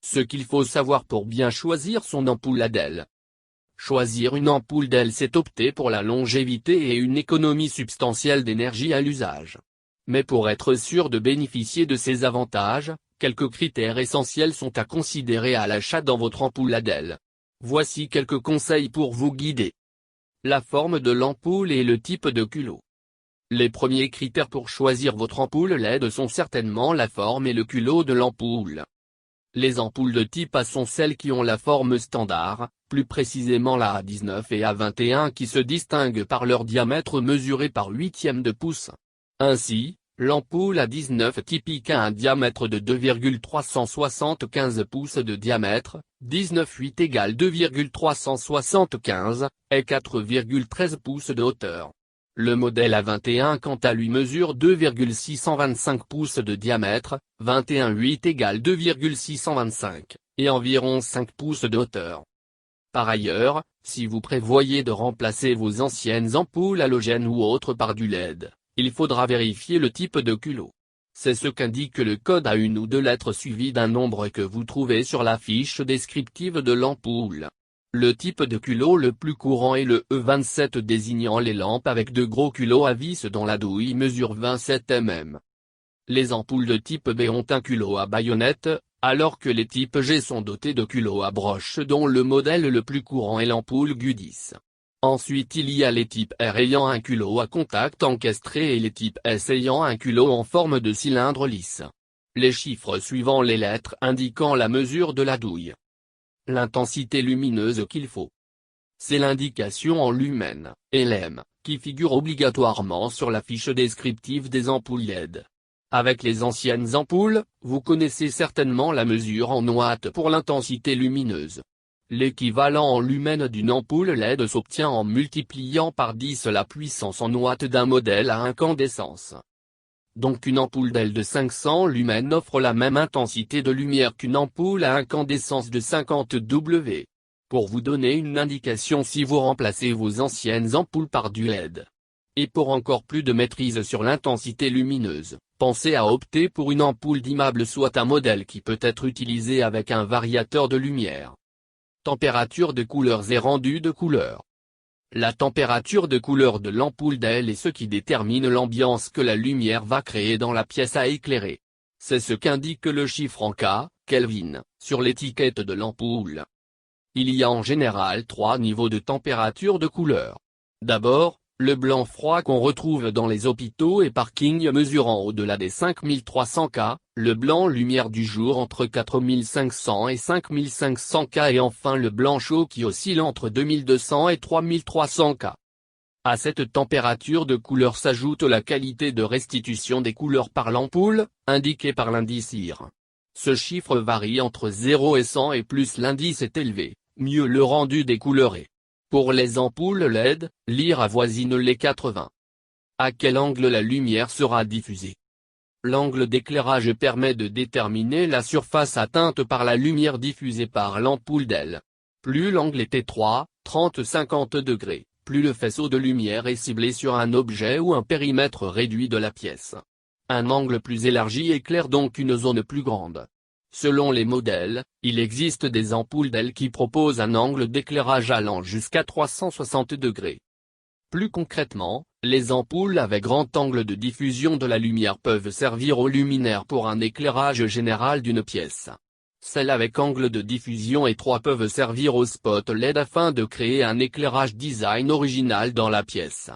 Ce qu'il faut savoir pour bien choisir son ampoule ADEL. Choisir une ampoule ADEL, c'est opter pour la longévité et une économie substantielle d'énergie à l'usage. Mais pour être sûr de bénéficier de ces avantages, quelques critères essentiels sont à considérer à l'achat dans votre ampoule ADEL. Voici quelques conseils pour vous guider. La forme de l'ampoule et le type de culot. Les premiers critères pour choisir votre ampoule LED sont certainement la forme et le culot de l'ampoule. Les ampoules de type A sont celles qui ont la forme standard, plus précisément la A19 et A21 qui se distinguent par leur diamètre mesuré par huitième de pouce. Ainsi, l'ampoule A19 typique a un diamètre de 2,375 pouces de diamètre, 19,8 égale 2,375, et 4,13 pouces de hauteur. Le modèle A21 quant à lui mesure 2,625 pouces de diamètre, 21,8 égale 2,625, et environ 5 pouces de hauteur. Par ailleurs, si vous prévoyez de remplacer vos anciennes ampoules halogènes ou autres par du LED, il faudra vérifier le type de culot. C'est ce qu'indique le code à une ou deux lettres suivi d'un nombre que vous trouvez sur la fiche descriptive de l'ampoule. Le type de culot le plus courant est le E27 désignant les lampes avec de gros culots à vis dont la douille mesure 27 mm. Les ampoules de type B ont un culot à baïonnette, alors que les types G sont dotés de culots à broche dont le modèle le plus courant est l'ampoule Gu10. Ensuite il y a les types R ayant un culot à contact encastré et les types S ayant un culot en forme de cylindre lisse. Les chiffres suivant les lettres indiquant la mesure de la douille. L'intensité lumineuse qu'il faut. C'est l'indication en lumens, LM, qui figure obligatoirement sur la fiche descriptive des ampoules LED. Avec les anciennes ampoules, vous connaissez certainement la mesure en watts pour l'intensité lumineuse. L'équivalent en lumens d'une ampoule LED s'obtient en multipliant par 10 la puissance en watts d'un modèle à incandescence. Donc une ampoule LED de 500 lumens offre la même intensité de lumière qu'une ampoule à incandescence de 50 W. Pour vous donner une indication si vous remplacez vos anciennes ampoules par du LED. Et pour encore plus de maîtrise sur l'intensité lumineuse, pensez à opter pour une ampoule dimmable, soit un modèle qui peut être utilisé avec un variateur de lumière. Température de couleurs et rendu de couleurs. La température de couleur de l'ampoule LED est ce qui détermine l'ambiance que la lumière va créer dans la pièce à éclairer. C'est ce qu'indique le chiffre en Kelvin, sur l'étiquette de l'ampoule. Il y a en général 3 niveaux de température de couleur. D'abord, le blanc froid qu'on retrouve dans les hôpitaux et parkings mesurant au-delà des 5300 K, le blanc lumière du jour entre 4500 et 5500 K et enfin le blanc chaud qui oscille entre 2200 et 3300 K. À cette température de couleur s'ajoute la qualité de restitution des couleurs par l'ampoule, indiquée par l'indice IR. Ce chiffre varie entre 0 et 100 et plus l'indice est élevé, mieux le rendu des couleurs est. Pour les ampoules LED, l'IR avoisine les 80. À quel angle la lumière sera diffusée? L'angle d'éclairage permet de déterminer la surface atteinte par la lumière diffusée par l'ampoule LED. Plus l'angle est étroit, 30-50 degrés, plus le faisceau de lumière est ciblé sur un objet ou un périmètre réduit de la pièce. Un angle plus élargi éclaire donc une zone plus grande. Selon les modèles, il existe des ampoules LED qui proposent un angle d'éclairage allant jusqu'à 360 degrés. Plus concrètement, les ampoules avec grand angle de diffusion de la lumière peuvent servir aux luminaires pour un éclairage général d'une pièce. Celles avec angle de diffusion étroit peuvent servir aux spots LED afin de créer un éclairage design original dans la pièce.